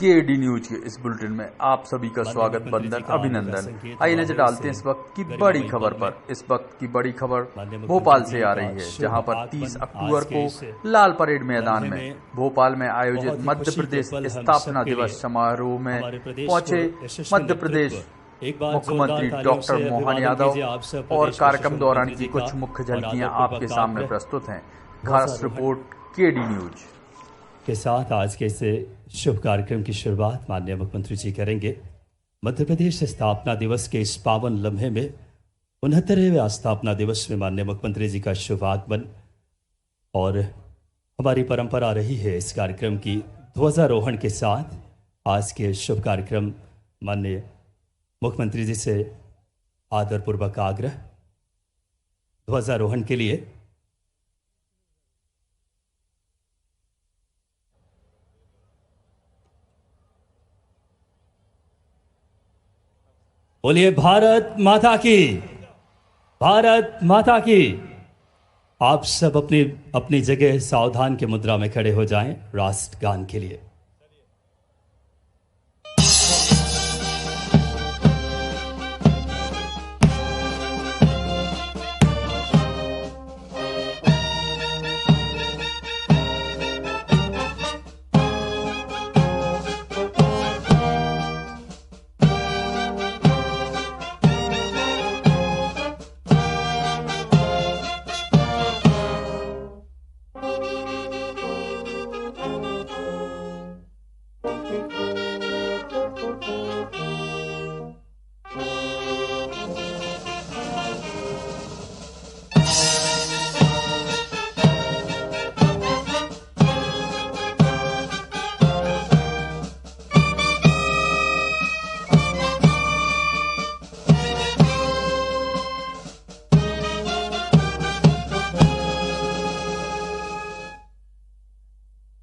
KD news के इस bulletin में आप सभी का स्वागत, बंदन, अभिनंदन। आइए नजर डालते हैं इस वक्त की बड़ी खबर पर। इस वक्त की बड़ी खबर भोपाल से आ रही है, जहां पर 30 अक्टूबर को लाल परेड मैदान में भोपाल में आयोजित मध्य प्रदेश स्थापना दिवस समारोह में पहुंचे मध्य प्रदेश मुख्यमंत्री डॉक्टर मोहन यादव और कार्यक्रम दौरान की कुछ मुख्य झलकियां आपके सामने प्रस्तुत हैं। खास रिपोर्ट केडी न्यूज के साथ आज के इस शुभ कार्यक्रम की शुरुआत माननीय मुख्यमंत्री जी करेंगे। मध्य प्रदेश स्थापना दिवस के इस पावन लम्हे में 69वें स्थापना दिवस में माननीय मुख्यमंत्री जी का शुभ आगमन और हमारी परंपरा रही है इस कार्यक्रम की ध्वजारोहण के साथ आज के शुभ कार्यक्रम माननीय मुख्यमंत्री जी से आदरपूर्वक आग्रह ध्वजारोहण के लिए। बोलिए भारत माता की, भारत माता की। आप सब अपनी अपनी जगह सावधान के मुद्रा में खड़े हो जाएं राष्ट्रगान के लिए।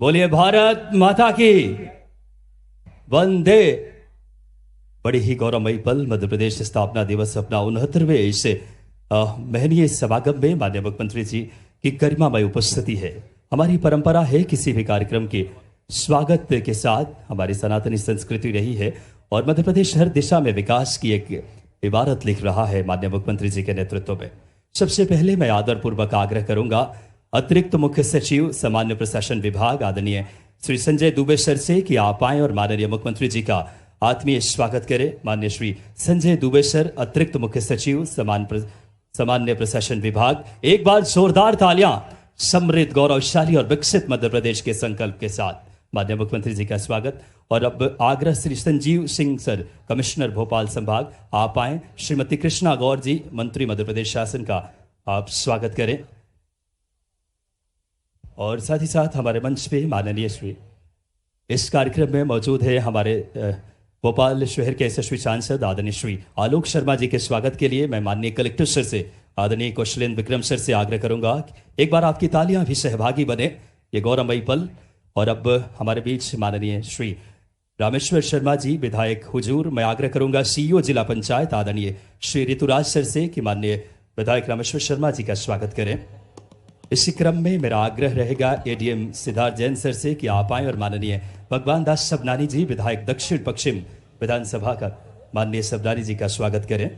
बोलिए भारत माता की, वंदे। बड़ी ही गौरवमयी पल मध्य प्रदेश स्थापना दिवस अपना 69वें इस महनीय समागम में माननीय मुख्यमंत्री जी की गरिमामय उपस्थिति है। हमारी परंपरा है किसी भी कार्यक्रम के स्वागत के साथ हमारी सनातनी संस्कृति रही है और मध्य प्रदेश हर दिशा में विकास की एक इबारत लिख रहा है माननीय मुख्यमंत्री जी के नेतृत्व में। सबसे पहले मैं आदरपूर्वक आग्रह करूंगा अतिरिक्त मुख्य सचिव सामान्य प्रशासन विभाग आदरणीय श्री संजय दुबे सर से कि आप आए और माननीय मुख्यमंत्री जी का आत्मीय स्वागत करें। माननीय श्री संजय दुबे सर, अतिरिक्त मुख्य सचिव सामान्य प्रशासन विभाग, एक बार जोरदार तालियां समृद्ध, गौरवशाली और विकसित मध्य प्रदेश के संकल्प के साथ माननीय मुख्यमंत्री जी का स्वागत। और अब आग्रह श्री संजीव सिंह सर, कमिश्नर भोपाल संभाग, आप आए। श्रीमती कृष्णा गौर जी, मंत्री मध्य प्रदेश शासन का, आप स्वागत करें। और साथ ही साथ हमारे मंच पे माननीय श्री इस कार्यक्रम में मौजूद है हमारे भोपाल शहर के यशस्वी सांसद आदरणीय श्री आलोक शर्मा जी के स्वागत के लिए मैं माननीय कलेक्टर सर से आदरणीय कौशलेंद्र विक्रम सर से आग्रह करूंगा एक बार आपकी तालियां भी सहभागी बने ये गौरवमयी पल। और अब हमारे बीच माननीय श्री रामेश्वर शर्मा जी, विधायक हुजूर, मैं आग्रह करूंगा सीईओ जिला पंचायत आदरणीय श्री ऋतुराज सर से कि माननीय विधायक रामेश्वर शर्मा जी का स्वागत करें। इसी क्रम में मेरा आग्रह रहेगा एडीएम सिद्धार्थ जैन सर से कि आप आए और माननीय भगवान दास सबनानी जी, विधायक दक्षिण पश्चिम विधानसभा का, माननीय सबनानी जी का स्वागत करें।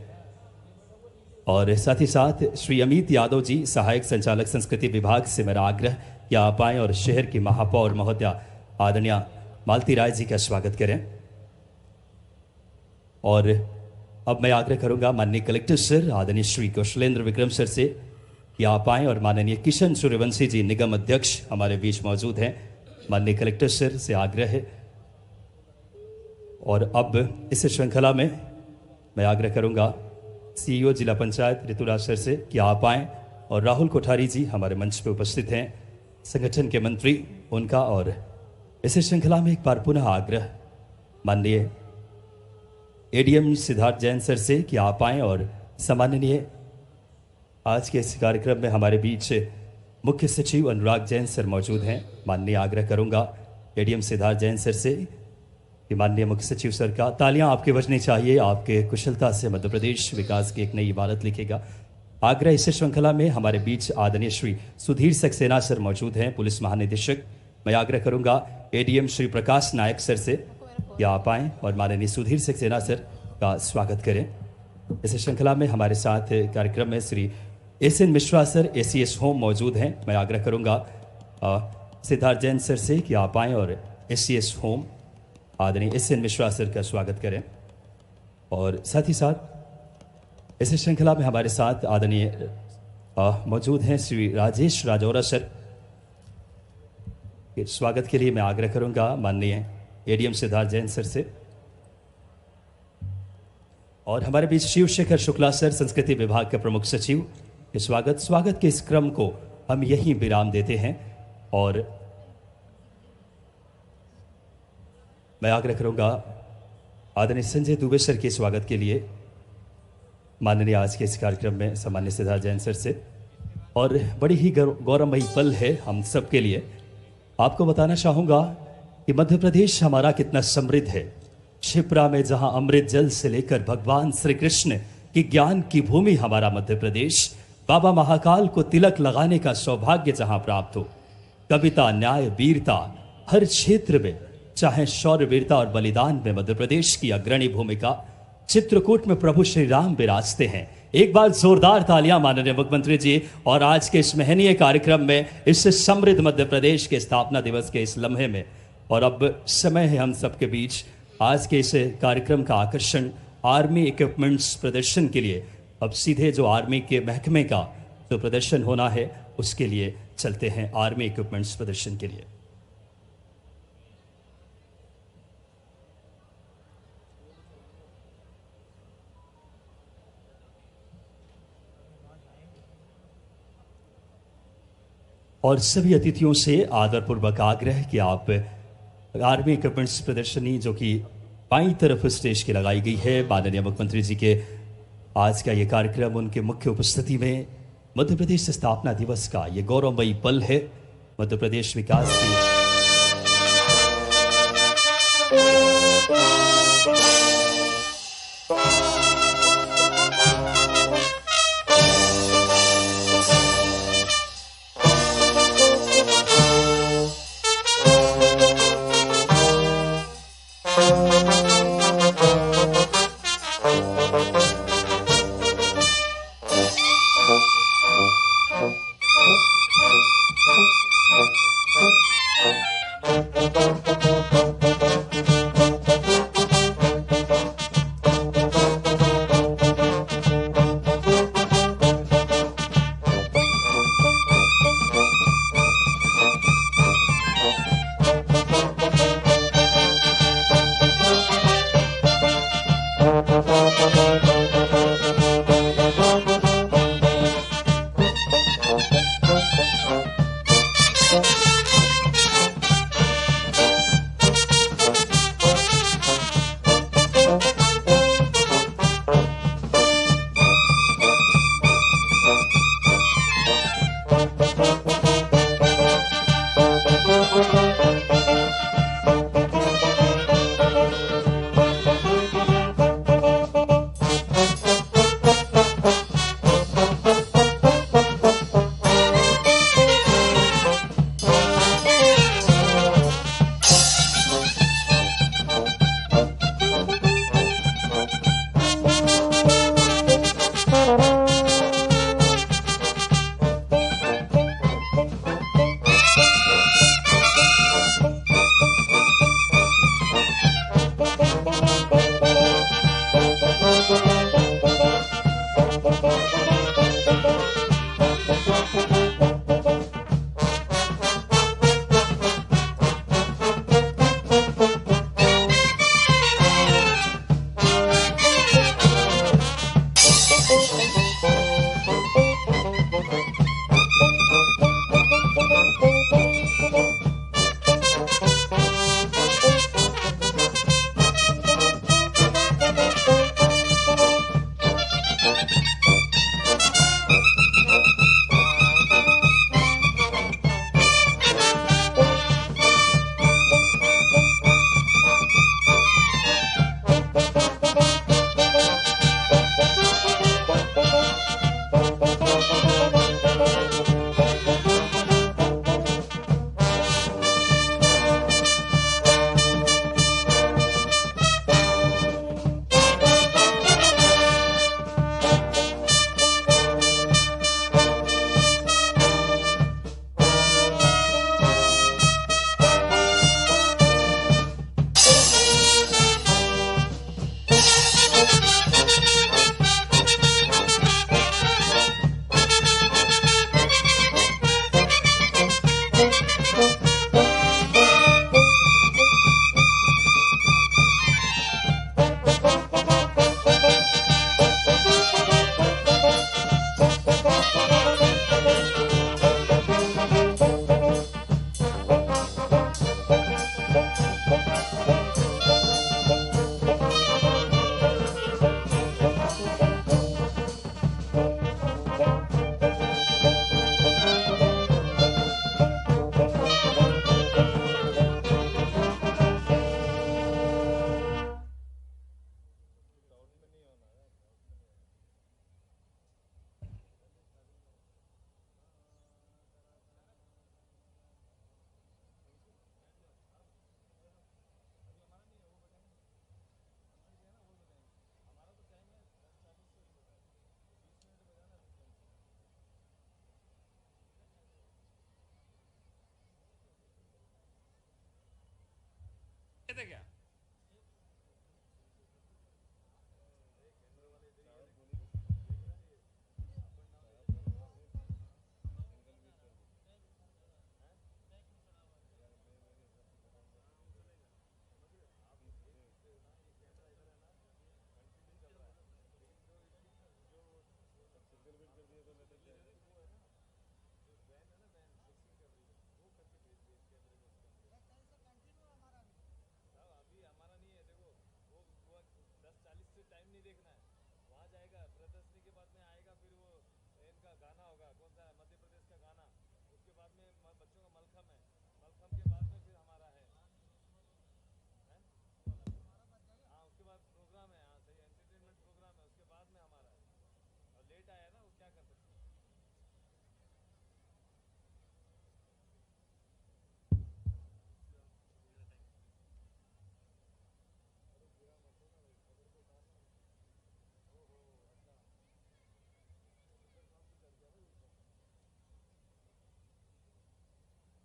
और साथ ही साथ श्री अमित यादव जी, सहायक संचालक संस्कृति विभाग से मेरा आग्रह कि आप आए और शहर की महापौर महोदया आदरणीय मालती राय जी का स्वागत करें। और अब मैं आग्रह करूंगा माननीय कलेक्टर सर आदरणीय श्री कौशलेंद्र विक्रम सर से कि आप आए और माननीय किशन सूर्यवंशी जी, निगम अध्यक्ष, हमारे बीच मौजूद हैं। माननीय कलेक्टर सर से आग्रह है। और अब इस श्रृंखला में मैं आग्रह करूंगा सीईओ जिला पंचायत ऋतुराज सर से कि आप आए और राहुल कोठारी जी हमारे मंच पे उपस्थित हैं, संगठन के मंत्री, उनका। और इस श्रृंखला में एक बार पुनः आग्रह माननीय एडीएम सिद्धार्थ जैन सर से कि आप आए और सम्माननीय आज के इस कार्यक्रम में हमारे बीच मुख्य सचिव अनुराग जैन सर मौजूद हैं। माननीय आग्रह करूंगा एडीएम सिद्धार्थ जैन सर से कि माननीय मुख्य सचिव सर का तालियां आपके बजनी चाहिए। आपके कुशलता से मध्य प्रदेश विकास की एक नई इबारत लिखेगा। आग्रह इस श्रृंखला में हमारे बीच आदरणीय श्री सुधीर सक्सेना सर मौजूद हैं, पुलिस महानिदेशक। मैं आग्रह करूंगा एडीएम श्री प्रकाश नायक सर से कि आप आएँ और माननीय सुधीर सक्सेना सर का स्वागत करें। इस श्रृंखला में हमारे साथ कार्यक्रम में Shri SN. Mishra sir ACS home मौजूद हैं। मैं आग्रह करूंगा सिद्धार्थ जैन सर से कि आप आएँ और एसीएस होम आदरणीय एस.एन. मिश्रा सर का स्वागत करें। और साथ ही साथ इस श्रृंखला में हमारे साथ आदरणीय मौजूद हैं श्री राजेश राजौरा सर के स्वागत के लिए मैं आग्रह करूंगा माननीय एडीएम सिद्धार्थ जैन सर से। और हमारे बीच शिवशेखर शुक्ला सर संस्कृति विभाग के प्रमुख सचिव के स्वागत के इस क्रम को हम यहीं विराम देते हैं। और मैं आग्रह करूंगा आदरणीय संजय दुबे सर के स्वागत के लिए माननीय आज के इस कार्यक्रम में सम्मानित सिद्धार्थ जैन सर से। और बड़ी ही गौरवमयी पल है हम सब के लिए। आपको बताना चाहूंगा कि मध्य प्रदेश हमारा कितना समृद्ध है। क्षिप्रा में जहां अमृत जल से लेकर भगवान श्री कृष्ण की ज्ञान की भूमि हमारा मध्य प्रदेश, बाबा महाकाल को तिलक लगाने का सौभाग्य जहां प्राप्त हो, कविता न्याय वीरता हर क्षेत्र में, चाहे शौर्य वीरता और बलिदान में मध्य प्रदेश की अग्रणी भूमिका। चित्रकूट में प्रभु श्री राम विराजते हैं। एक बार जोरदार तालियां माननीय मुख्यमंत्री जी। और आज के इस महनीय कार्यक्रम में इस समृद्ध मध्य प्रदेश के स्थापना दिवस के इस लम्हे में, और अब समय है हम सबके बीच आज के इस कार्यक्रम का आकर्षण आर्मी इक्विपमेंट्स प्रदर्शन के लिए। अब सीधे जो आर्मी के महकमे का जो प्रदर्शन होना है उसके लिए चलते हैं आर्मी इक्विपमेंट्स प्रदर्शन के लिए। और सभी अतिथियों से आदरपूर्वक आग्रह कि आप आर्मी इक्विपमेंट्स प्रदर्शनी जो कि बाईं तरफ स्टेज की लगाई गई है, माननीय मुख्यमंत्री जी के आज का ये कार्यक्रम उनके मुख्य उपस्थिति में मध्य प्रदेश स्थापना दिवस का ये गौरवमयी पल है। मध्य प्रदेश विकास की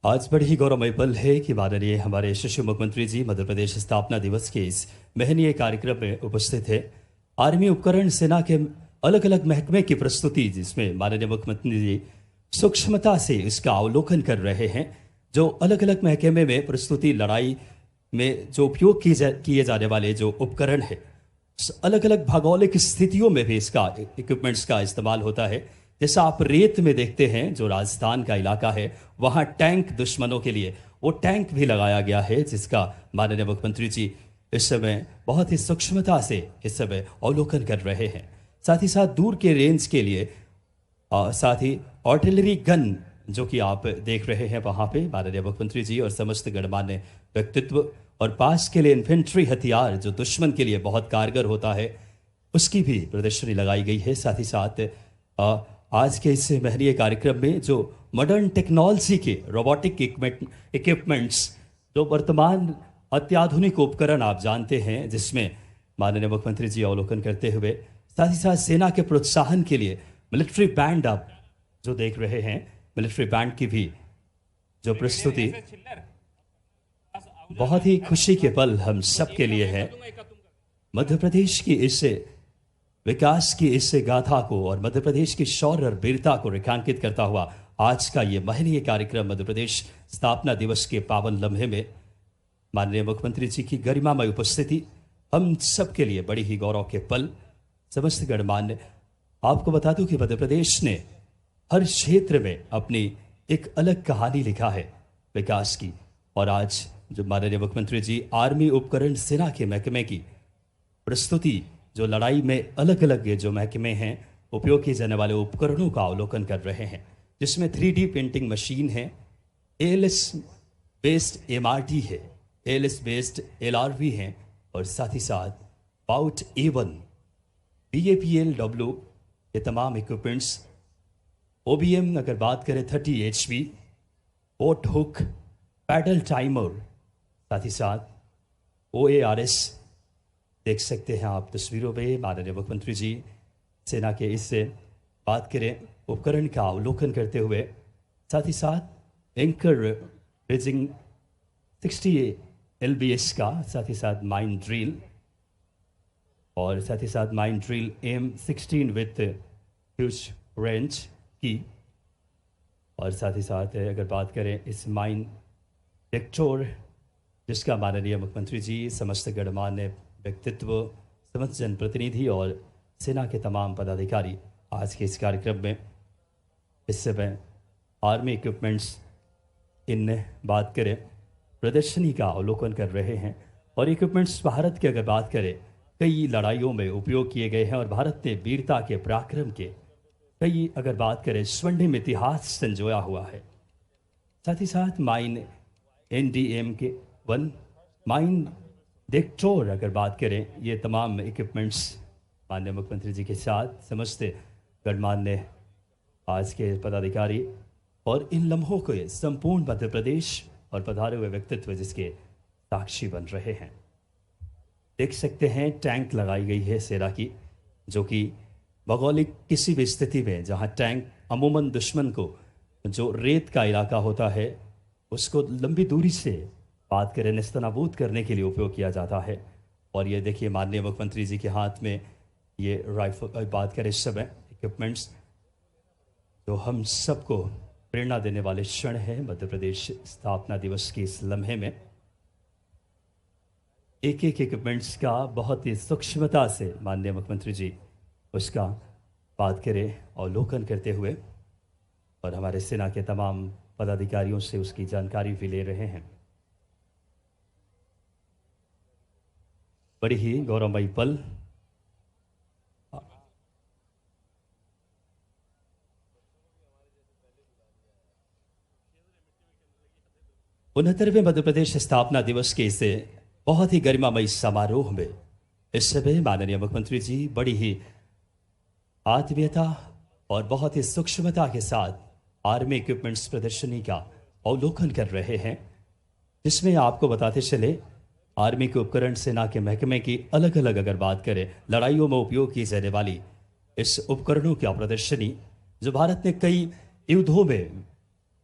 आज बड़ी ही गौरवमय पल है कि माननीय हमारे शिशु मुख्यमंत्री जी मध्य प्रदेश स्थापना दिवस के इस महनीय कार्यक्रम में उपस्थित है। आर्मी उपकरण सेना के अलग अलग महकमे की प्रस्तुति, जिसमें माननीय मुख्यमंत्री जी सूक्ष्मता से इसका अवलोकन कर रहे हैं। जो अलग अलग महकमे में प्रस्तुति, लड़ाई में जो उपयोग किए जाने वाले जो उपकरण है, अलग अलग भौगोलिक स्थितियों में भी इसका इक्विपमेंट्स का इस्तेमाल होता है। जैसा आप रेत में देखते हैं, जो राजस्थान का इलाका है, वहां टैंक दुश्मनों के लिए वो टैंक भी लगाया गया है, जिसका माननीय मुख्यमंत्री जी इस समय बहुत ही सूक्ष्मता से इस समय अवलोकन कर रहे हैं। साथ ही साथ दूर के रेंज के लिए साथ ही आर्टिलरी गन जो कि आप देख रहे हैं वहां पे माननीय मुख्यमंत्री जी और समस्त गणमान्य व्यक्तित्व, और पास के लिए इन्फेंट्री हथियार जो दुश्मन के लिए बहुत कारगर होता है, उसकी भी प्रदर्शनी लगाई गई है। साथ ही साथ आज के इस महनीय कार्यक्रम में जो मॉडर्न टेक्नोलॉजी के रोबोटिक इक्विपमेंट्स, जो वर्तमान अत्याधुनिक उपकरण आप जानते हैं, जिसमें माननीय मुख्यमंत्री जी अवलोकन करते हुए साथ ही साथ सेना के प्रोत्साहन के लिए मिलिट्री बैंड आप जो देख रहे हैं, मिलिट्री बैंड की भी जो प्रस्तुति, बहुत ही खुशी के पल हम सब के लिए है। मध्य प्रदेश की इस विकास की इस गाथा को और मध्य प्रदेश की शौर्य और वीरता को रेखांकित करता हुआ आज का ये महनीय कार्यक्रम मध्य प्रदेश स्थापना दिवस के पावन लम्हे में माननीय मुख्यमंत्री जी की गरिमामय उपस्थिति हम सब के लिए बड़ी ही गौरव के पल। समस्त गणमान्य, आपको बता दूं कि मध्य प्रदेश ने हर क्षेत्र में अपनी एक अलग कहानी लिखा है विकास की, और आज जो माननीय मुख्यमंत्री जी आर्मी उपकरण सेना के महकमे की प्रस्तुति, जो लड़ाई में अलग अलग जो महकमे हैं उपयोग किए जाने वाले उपकरणों का अवलोकन कर रहे हैं, जिसमें 3D प्रिंटिंग मशीन है, ALS बेस्ड MRT है, ALS बेस्ड LRV है, और साथ ही साथ पाउट A1 BAPLW ये तमाम इक्विपमेंट्स, OBM अगर बात करें 30 HP, boat hook, paddle timer, साथ ही साथ OARS देख सकते हैं आप तस्वीरों में। माननीय मुख्यमंत्री जी सेना के इससे बात करें उपकरण का अवलोकन करते हुए, साथ ही साथ एंकर रेजिंग 60 LBS का, साथ ही साथ माइन ड्रिल, और साथ ही साथ mine drill M16 with huge range की, और साथ ही साथ अगर बात करें इस माइन डिटेक्टर, जिसका माननीय मुख्यमंत्री जी समस्त गणमान्य व्यक्तित्व, समस्त जनप्रतिनिधि और सेना के तमाम पदाधिकारी आज के इस कार्यक्रम में इस समय आर्मी इक्विपमेंट्स इन बात करें प्रदर्शनी का अवलोकन कर रहे हैं। और इक्विपमेंट्स भारत की अगर बात करें कई लड़ाइयों में उपयोग किए गए हैं, और भारत ने वीरता के पराक्रम के कई अगर बात करें स्वर्णिम इतिहास संजोया हुआ है। साथ ही साथ माइन NDM के 1 माइन डिटेक्टर अगर बात करें, ये तमाम इक्विपमेंट्स माननीय मुख्यमंत्री जी के साथ समस्त गणमान्य आज के पदाधिकारी और इन लम्हों को संपूर्ण मध्य प्रदेश और पधारे हुए व्यक्तित्व जिसके साक्षी बन रहे हैं। देख सकते हैं टैंक लगाई गई है सेना की, जो कि भौगोलिक किसी भी स्थिति में जहां टैंक अमूमन दुश्मन को जो रेत का इलाका होता है उसको लंबी दूरी से बात करें नेस्तनाबूद करने के लिए उपयोग किया जाता है। और ये देखिए माननीय मुख्यमंत्री जी के हाथ में ये राइफल, बात करें इस समय इक्विपमेंट्स, तो हम सबको प्रेरणा देने वाले क्षण है। मध्य प्रदेश स्थापना दिवस के इस लम्हे में एक एक इक्विपमेंट्स का बहुत ही सूक्ष्मता से माननीय मुख्यमंत्री जी उसका बात करें अवलोकन करते हुए और हमारे सेना के तमाम पदाधिकारियों से उसकी जानकारी भी ले रहे हैं। बड़ी ही गौरवमयी पल। उनहत्तरवें मध्य प्रदेश स्थापना दिवस के इसे बहुत ही गरिमामयी समारोह में इस समय माननीय मुख्यमंत्री जी बड़ी ही आत्मीयता और बहुत ही सूक्ष्मता के साथ आर्मी इक्विपमेंट्स प्रदर्शनी का अवलोकन कर रहे हैं, जिसमें आपको बताते चले आर्मी के उपकरण सेना के महकमे की अलग अलग अगर बात करें लड़ाइयों में उपयोग की जाने वाली इस उपकरणों की प्रदर्शनी, जो भारत ने कई युद्धों में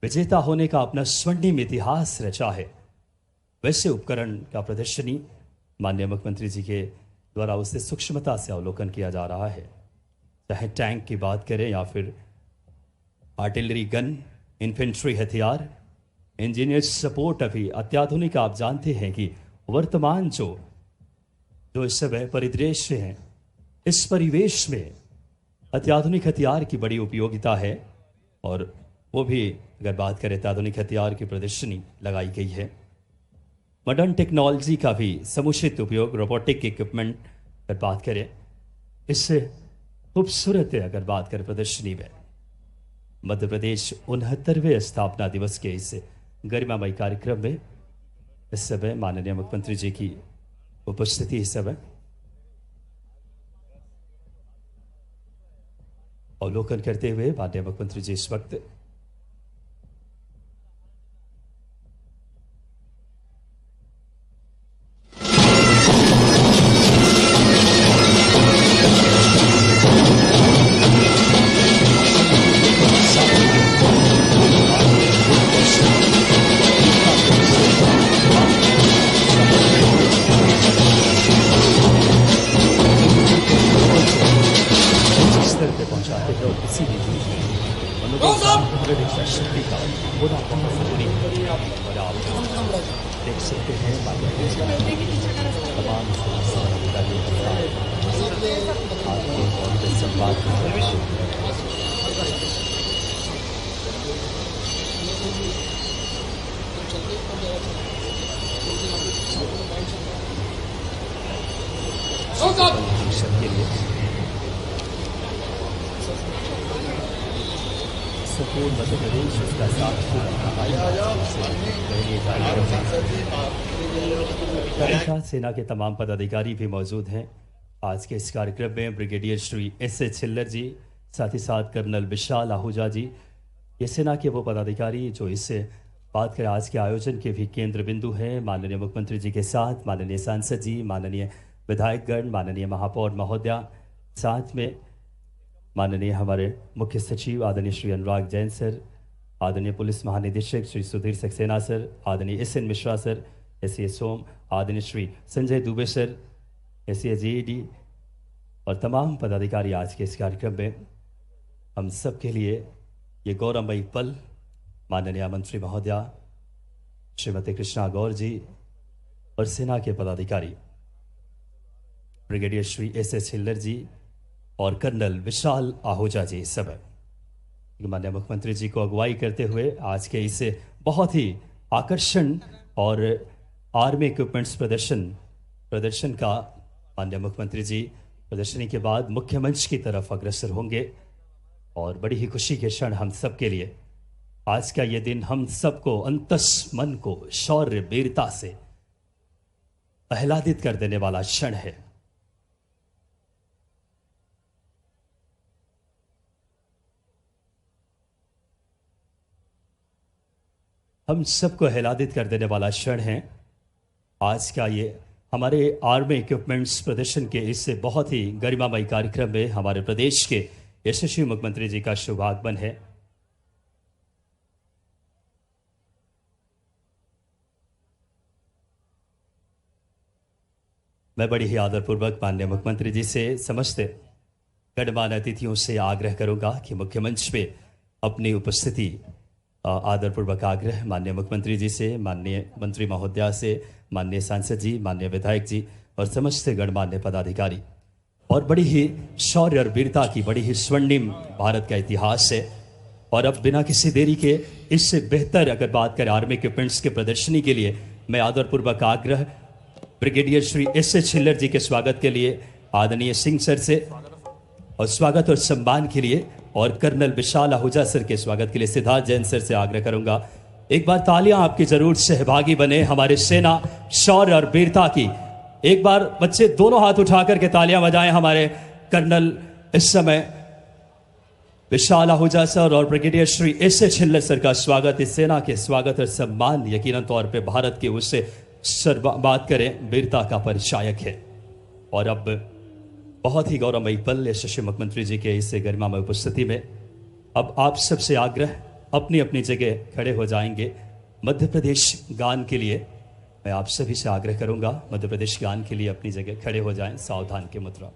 विजेता होने का अपना स्वर्णिम इतिहास रचा है, वैसे उपकरण का प्रदर्शनी माननीय मुख्यमंत्री जी के द्वारा उससे सूक्ष्मता से अवलोकन किया जा रहा है। चाहे टैंक की बात करें या फिर आर्टिलरी गन, इन्फेंट्री हथियार, इंजीनियर सपोर्ट, अभी अत्याधुनिक आप जानते हैं कि वर्तमान जो इस समय परिदृश्य है, इस परिवेश में अत्याधुनिक हथियार की बड़ी उपयोगिता है। और वो भी अगर बात करें अत्याधुनिक हथियार की प्रदर्शनी लगाई गई है। मॉडर्न टेक्नोलॉजी का भी समुचित उपयोग, रोबोटिक इक्विपमेंट अगर बात करें, इससे खूबसूरत है। अगर बात करें प्रदर्शनी में मध्य प्रदेश 69वें स्थापना दिवस के इस गरिमामयी कार्यक्रम में इस समय माननीय मुख्यमंत्री जी की उपस्थिति इस समय अवलोकन करते हुए माननीय मुख्यमंत्री जी इस वक्त पहुंचाते हैं और किसी भी शक्ति का पूरा और आप देख सकते हैं तमाम संवाद के लिए संपूर्ण मध्य प्रदेश उसका साथ सेना के तमाम पदाधिकारी भी मौजूद हैं आज के इस कार्यक्रम में। ब्रिगेडियर श्री एस छिल्लर जी, साथ ही साथ कर्नल विशाल आहूजा जी, ये सेना के वो पदाधिकारी जो इससे बात करें आज के आयोजन के भी केंद्र बिंदु हैं। माननीय मुख्यमंत्री जी के साथ माननीय सांसद जी, माननीय विधायकगण, माननीय महापौर महोदया, साथ में माननीय हमारे मुख्य सचिव आदरणीय श्री अनुराग जैन सर, आदरणीय पुलिस महानिदेशक श्री सुधीर सक्सेना सर, आदरणीय S N Mishra sir, S Som, आदरणीय श्री संजय दुबे सर, SAGED और तमाम पदाधिकारी आज के इस कार्यक्रम में हम सब के लिए ये गौरवमयी पल माननीय मंत्री महोदया श्रीमती कृष्णा गौर जी और सेना के पदाधिकारी ब्रिगेडियर श्री एस छिल्लर जी और कर्नल विशाल आहूजा जी सब माननीय मुख्यमंत्री जी को अगुवाई करते हुए आज के इस बहुत ही आकर्षण और आर्मी इक्विपमेंट्स प्रदर्शन का माननीय मुख्यमंत्री जी प्रदर्शनी के बाद मुख्य मंच की तरफ अग्रसर होंगे। और बड़ी ही खुशी के क्षण हम सब के लिए आज का ये दिन हम सबको अंतस मन को शौर्य वीरता से आह्लादित कर देने वाला क्षण है। हम सबको आह्लादित कर देने वाला क्षण है आज का ये हमारे आर्मी इक्विपमेंट्स प्रदर्शन के इससे बहुत ही गरिमामयी कार्यक्रम में हमारे प्रदेश के यशस्वी मुख्यमंत्री जी का शुभ आगमन है। मैं बड़ी ही आदरपूर्वक माननीय मुख्यमंत्री जी से समस्त गणमान्य अतिथियों से आग्रह करूंगा कि मुख्य मंच पे अपनी उपस्थिति आदरपूर्वक आग्रह माननीय मुख्यमंत्री जी से, माननीय मंत्री महोदया से, माननीय सांसद जी, माननीय विधायक जी और समस्त गणमान्य पदाधिकारी। और बड़ी ही शौर्य और वीरता की बड़ी ही स्वर्णिम भारत का इतिहास है। और अब बिना किसी देरी के इससे बेहतर अगर बात करें आर्मी इक्विपमेंट्स के प्रदर्शनी के लिए, मैं आदरपूर्वक आग्रह ब्रिगेडियर श्री S.S. छिल्लर जी के स्वागत के लिए आदरणीय सिंह सर से, और स्वागत और सम्मान के लिए और कर्नल विशाल आहूजा सर के स्वागत के लिए सिद्धार्थ जैन सर से आग्रह करूंगा। एक बार तालियां आपकी जरूर सहभागी बने हमारे सेना शौर्य और वीरता की। एक बार बच्चे दोनों हाथ उठाकर के तालियां बजाएं हमारे कर्नल इस समय विशाल आहूजा सर और brigadier Shri S.S. Chhillar sir का स्वागत, इस सेना के स्वागत और सम्मान यकीनन तौर पे भारत के उससे बात करें वीरता का परिचायक है। और अब बहुत ही गौरवमयी पल यशस्वी मुख्यमंत्री जी के इस गरिमामय उपस्थिति में अब आप सबसे आग्रह अपनी अपनी जगह खड़े हो जाएंगे। मध्य प्रदेश गान के लिए मैं आप सभी से आग्रह करूंगा, मध्य प्रदेश गान के लिए अपनी जगह खड़े हो जाएं। सावधान की मुद्रा।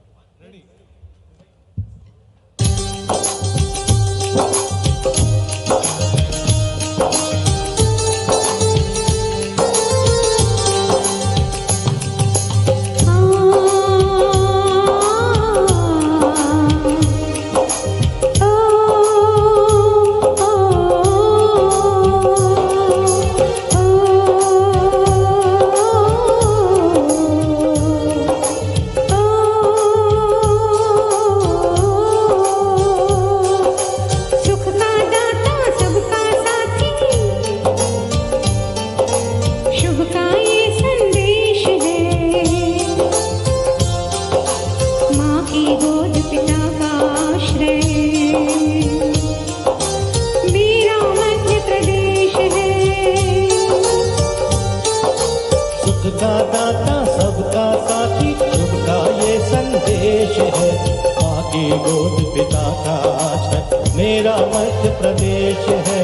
गोद पिता का आश्रय मेरा मध्य प्रदेश है।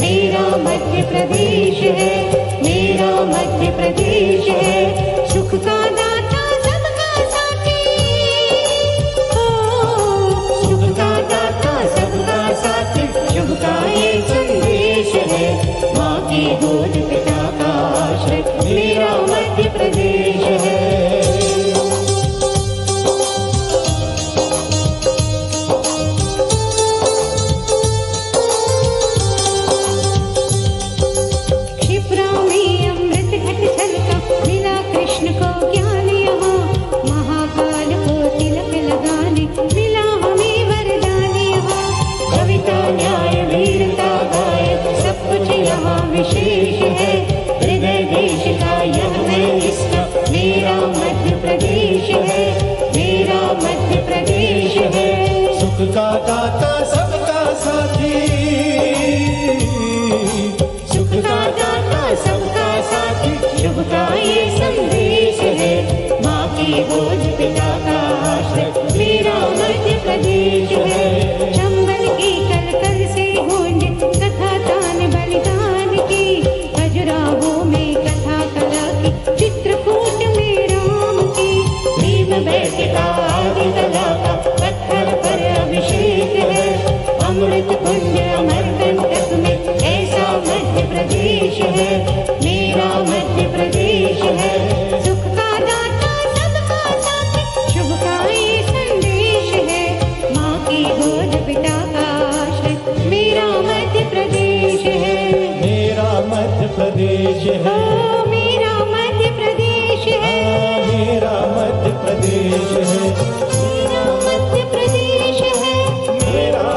मेरा मध्य प्रदेश है, मेरा मध्य प्रदेश है। सुख का दाता सबका साथी, सुख का दाता सबका साथी, शुभ का ये संदेश है। माँ की गोद पिता का आश्रय मेरा मध्य प्रदेश है। विशेष है हृदय देश का यह है इसका, मेरा मध्य प्रदेश है, मेरा मध्य प्रदेश है। सुख का दाता सबका साथी, सुख का दाता सबका साथी, शुभ का ये संदेश है। माँ की गोद पिता का आश्रय मेरा मध्य प्रदेश है। चंबल की कलकल से गूंजे कथा तान बलिदान की, खजुराहो में कथा कला की, चित्रकूट में राम की, भीम बैठका आदि कला का पत्थर पर अभिषेक है। अमृत कुंज अमरकंटक में ऐसा मध्य प्रदेश है, मेरा मध्य प्रदेश है। सुख का दाता सबका साथी, शुभ का ये संदेश है। माँ की गोद पिता का आश्रय मेरा मध्य प्रदेश है, मेरा मध्य प्रदेश है, मेरा मध्य प्रदेश है, मेरा मध्य प्रदेश है, मेरा मध्य प्रदेश है, मेरा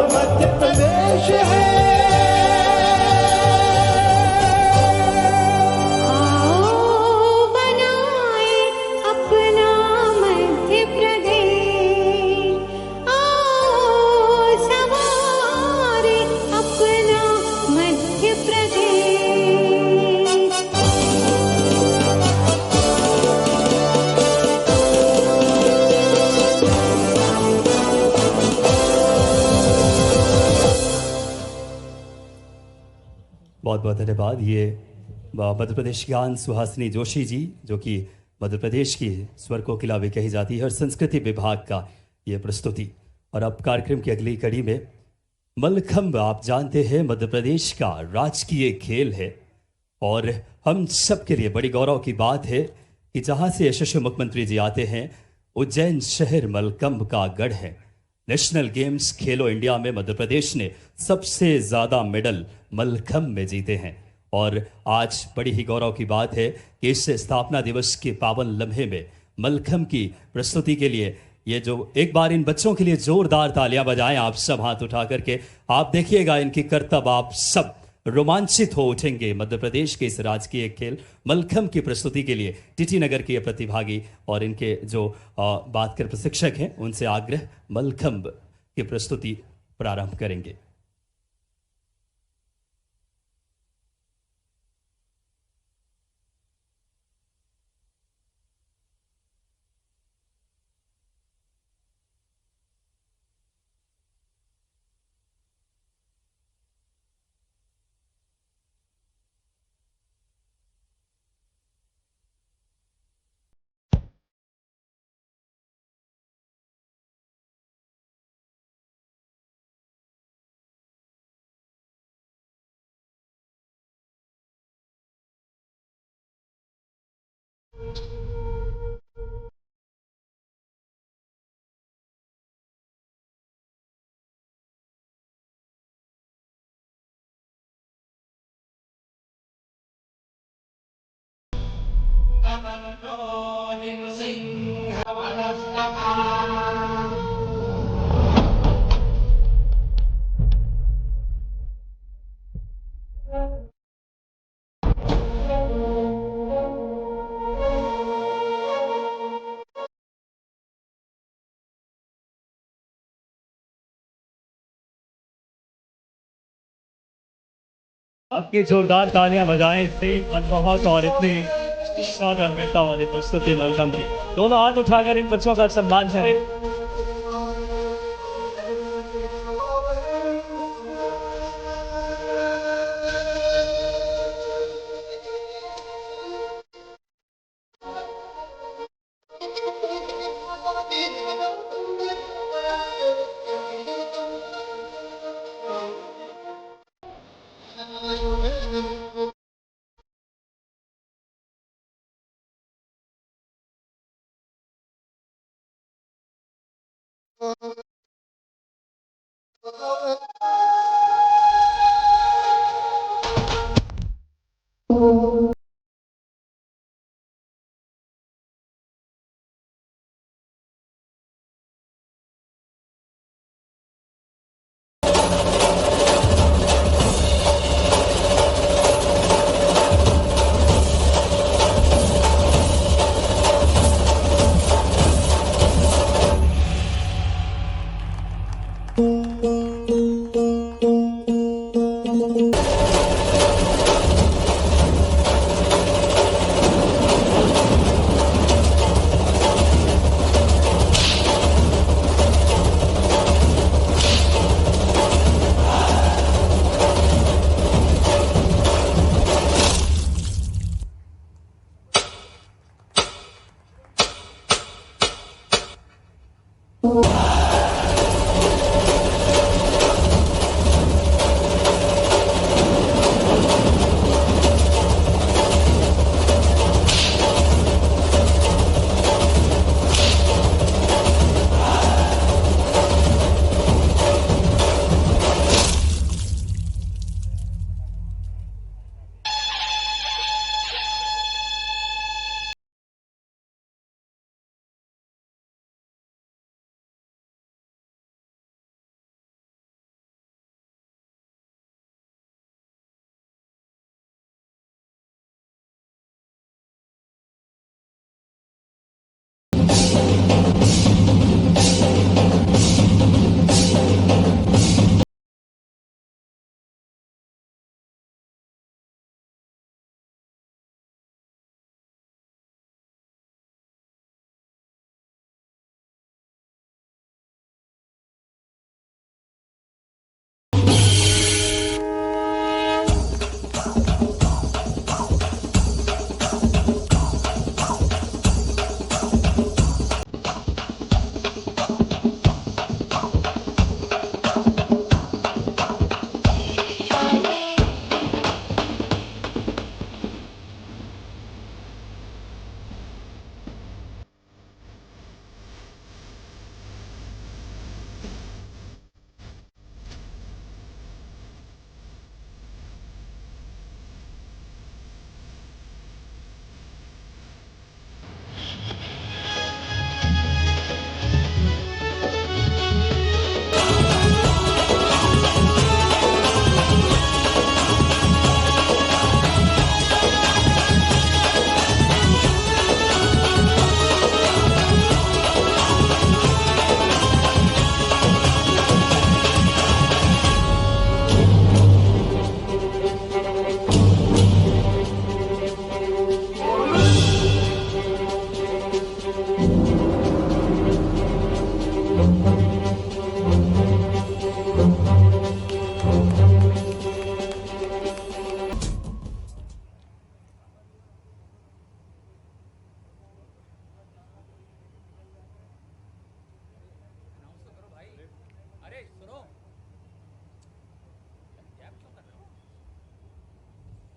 बहुत बहुत धन्यवाद। ये मध्य प्रदेश की आन सुहासिनी जोशी जी, जो कि मध्य प्रदेश की स्वर कोकिला भी कही जाती है, और संस्कृति विभाग का ये प्रस्तुति। और अब कार्यक्रम की अगली कड़ी में मल्लखंब, आप जानते हैं, मध्य प्रदेश का राजकीय खेल है और हम सब के लिए बड़ी गौरव की बात है कि जहाँ से यशस्वी मुख्यमंत्री जी आते हैं, उज्जैन शहर मल्लखंब का गढ़ है। नेशनल गेम्स खेलो इंडिया में मध्य प्रदेश ने सबसे ज़्यादा मेडल मल्लखंब में जीते हैं और आज बड़ी ही गौरव की बात है कि इस स्थापना दिवस के पावन लम्हे में मल्लखंब की प्रस्तुति के लिए ये जो एक बार इन बच्चों के लिए जोरदार तालियां बजाएं आप सब हाथ उठा करके। आप देखिएगा इनकी करतब, आप सब रोमांचित हो उठेंगे। मध्य प्रदेश के इस राजकीय खेल मल्लखंब की प्रस्तुति के लिए टीटी नगर के प्रतिभागी और इनके जो बात कर प्रशिक्षक हैं, उनसे आग्रह, मल्लखंब की प्रस्तुति प्रारंभ करेंगे। आपकी जोरदार तालियां बजाएं इतनी मनमोहक और इतनी शानदार वाली प्रस्तुति मल्लखंब की। दोनों हाथ उठाकर इन बच्चों का सम्मान करें।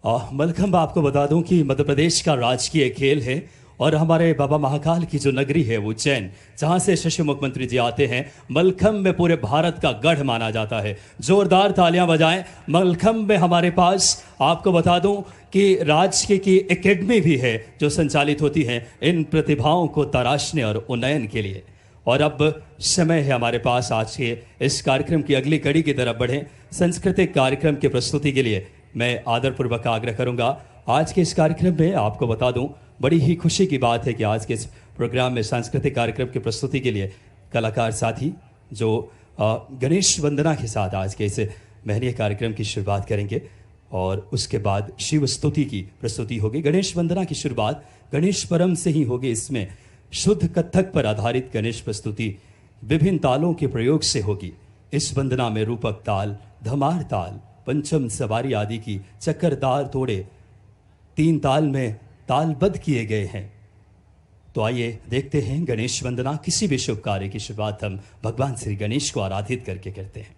मलखम्ब आपको बता दूं कि मध्य प्रदेश का राजकीय खेल है और हमारे बाबा महाकाल की जो नगरी है वो उज्जैन, जहां से शशि मुख्यमंत्री जी आते हैं, मलखम्ब में पूरे भारत का गढ़ माना जाता है। जोरदार तालियां बजाएं। मलखम्ब में हमारे पास आपको बता दूं कि राज्य की एकेडमी भी है जो संचालित होती है इन प्रतिभाओं को तराशने और उन्नयन के लिए। और अब समय है हमारे पास आज के इस कार्यक्रम की अगली कड़ी की तरफ बढ़ें। सांस्कृतिक कार्यक्रम की प्रस्तुति के लिए मैं आदरपूर्वक आग्रह करूंगा। आज के इस कार्यक्रम में आपको बता दूं, बड़ी ही खुशी की बात है कि आज के इस प्रोग्राम में सांस्कृतिक कार्यक्रम की प्रस्तुति के लिए कलाकार साथी जो गणेश वंदना के साथ आज के इस महनीय कार्यक्रम की शुरुआत करेंगे और उसके बाद शिव स्तुति की प्रस्तुति होगी। गणेश वंदना की शुरुआत गणेश परम से ही होगी। इसमें शुद्ध कथक पर आधारित गणेश प्रस्तुति विभिन्न तालों के प्रयोग से होगी। इस वंदना में रूपक ताल, धमार ताल, पंचम सवारी आदि की चक्करदार तोड़े 3 ताल में तालबद्ध किए गए हैं। तो आइए देखते हैं गणेश वंदना। किसी भी शुभ कार्य की शुरुआत हम भगवान श्री गणेश को आराधित करके करते हैं।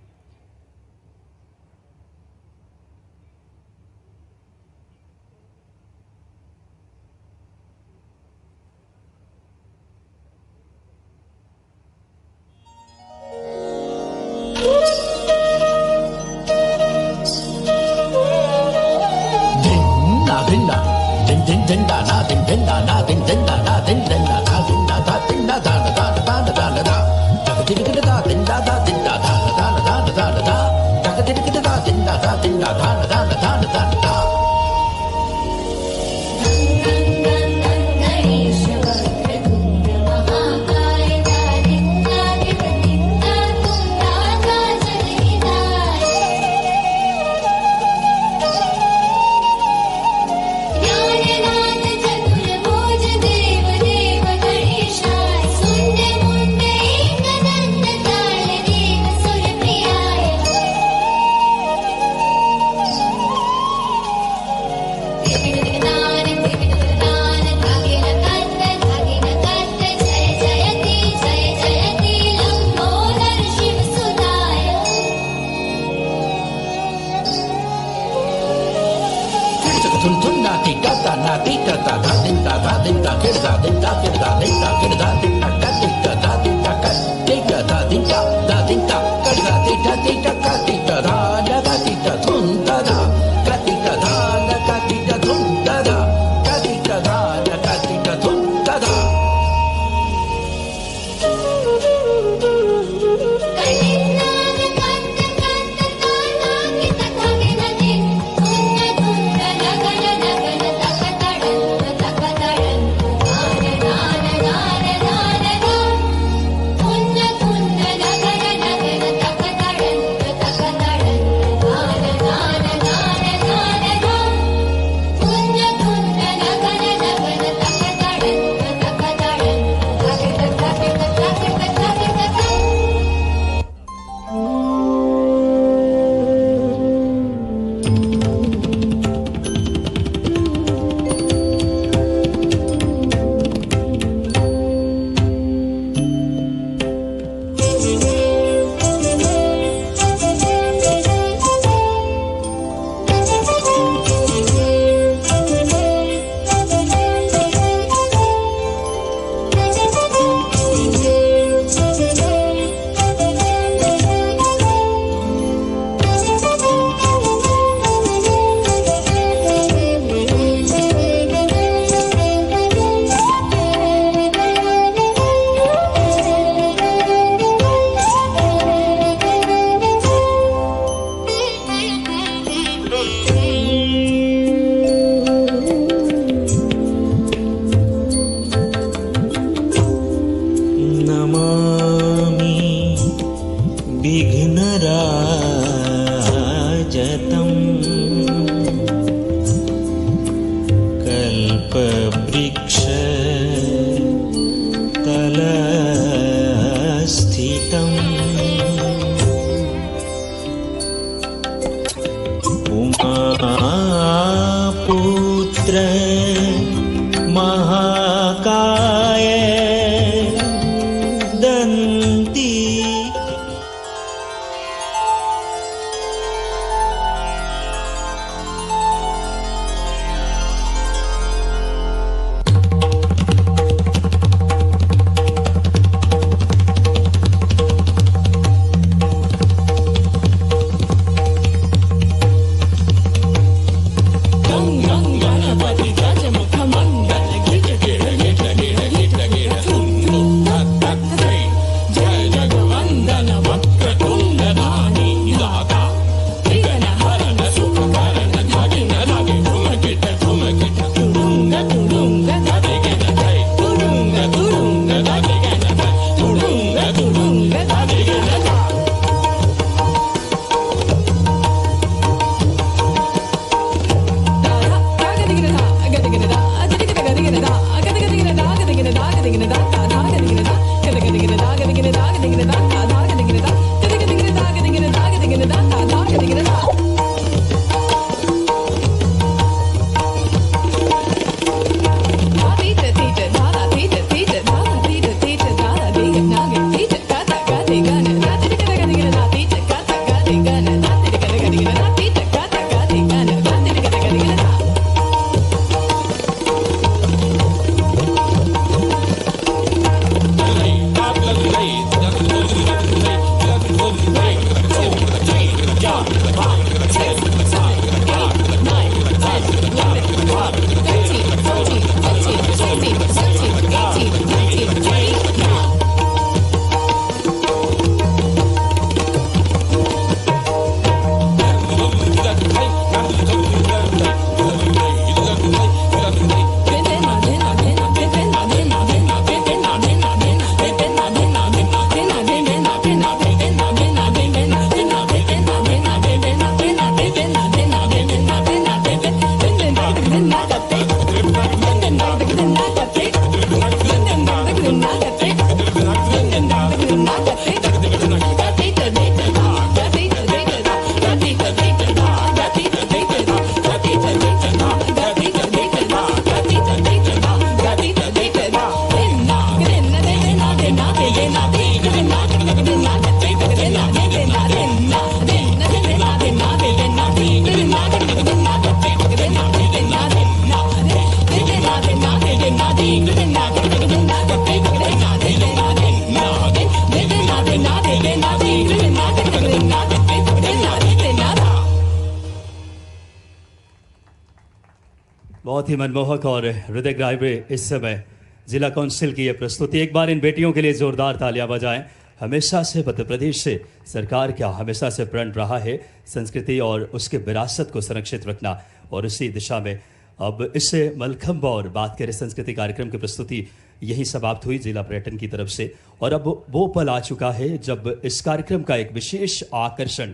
बहुत ही मनमोहक और हृदयग्राही इस समय जिला काउंसिल की यह प्रस्तुति। एक बार इन बेटियों के लिए जोरदार तालियां बजाएं। हमेशा से मध्य प्रदेश से सरकार का हमेशा से प्रण रहा है संस्कृति और उसके विरासत को संरक्षित रखना, और इसी दिशा में अब इससे मलखंब और बात करें संस्कृति कार्यक्रम की प्रस्तुति यही समाप्त हुई जिला पर्यटन की तरफ से। और अब वो पल आ चुका है जब इस कार्यक्रम का एक विशेष आकर्षण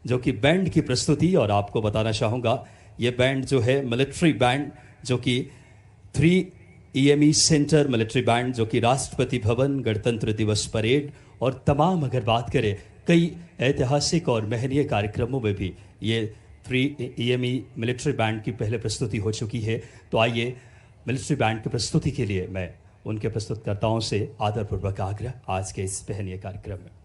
जो कि बैंड की प्रस्तुति, और आपको बताना चाहूँगा ये बैंड जो है मिलिट्री बैंड, जो कि 3EME सेंटर मिलिट्री बैंड, जो कि राष्ट्रपति भवन, गणतंत्र दिवस परेड और तमाम अगर बात करें कई ऐतिहासिक और महनीय कार्यक्रमों में भी ये 3EME मिलिट्री बैंड की पहले प्रस्तुति हो चुकी है। तो आइए मिलिट्री बैंड की प्रस्तुति के लिए मैं उनके प्रस्तुतकर्ताओं से आदरपूर्वक आग्रह आज के इस महनीय कार्यक्रम में।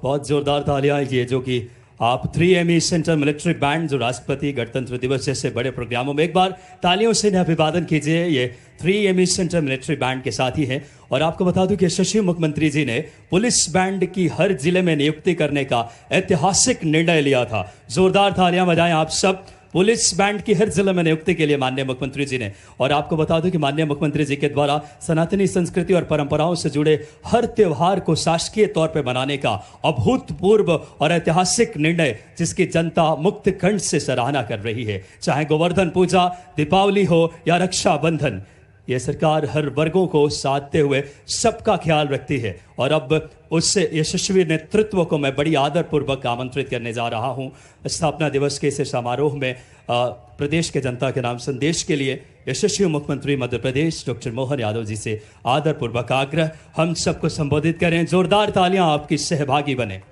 बहुत जोरदार तालियां ये जो कि आप 3ME सेंटर मिलिट्री बैंड जो राष्ट्रपति गणतंत्र दिवस जैसे बड़े प्रोग्रामों में एक बार तालियों से अभिवादन कीजिए। ये 3ME सेंटर मिलिट्री बैंड के साथ ही है। और आपको बता दूं कि यशस्वी मुख्यमंत्री जी ने पुलिस बैंड की हर जिले में नियुक्ति करने का ऐतिहासिक निर्णय लिया था। जोरदार तालियां बजाएं आप सब पुलिस बैंड की हर जिले में नियुक्ति के लिए माननीय मुख्यमंत्री जी ने। और आपको बता दूं कि माननीय मुख्यमंत्री जी के द्वारा सनातनी संस्कृति और परंपराओं से जुड़े हर त्योहार को शासकीय तौर पर मनाने का अभूतपूर्व और ऐतिहासिक निर्णय जिसकी जनता मुक्त कंठ से सराहना कर रही है। चाहे गोवर्धन पूजा, दीपावली हो या रक्षाबंधन, यह सरकार हर वर्गों को साधते हुए सबका ख्याल रखती है। और अब उससे यशस्वी नेतृत्व को मैं बड़ी आदर पूर्वक आमंत्रित करने जा रहा हूं स्थापना दिवस के इस समारोह में। प्रदेश के जनता के नाम संदेश के लिए यशस्वी मुख्यमंत्री मध्य प्रदेश डॉक्टर मोहन यादव जी से आदर पूर्वक आग्रह, हम सबको संबोधित करें। जोरदार तालियां आपकी सहभागी बने।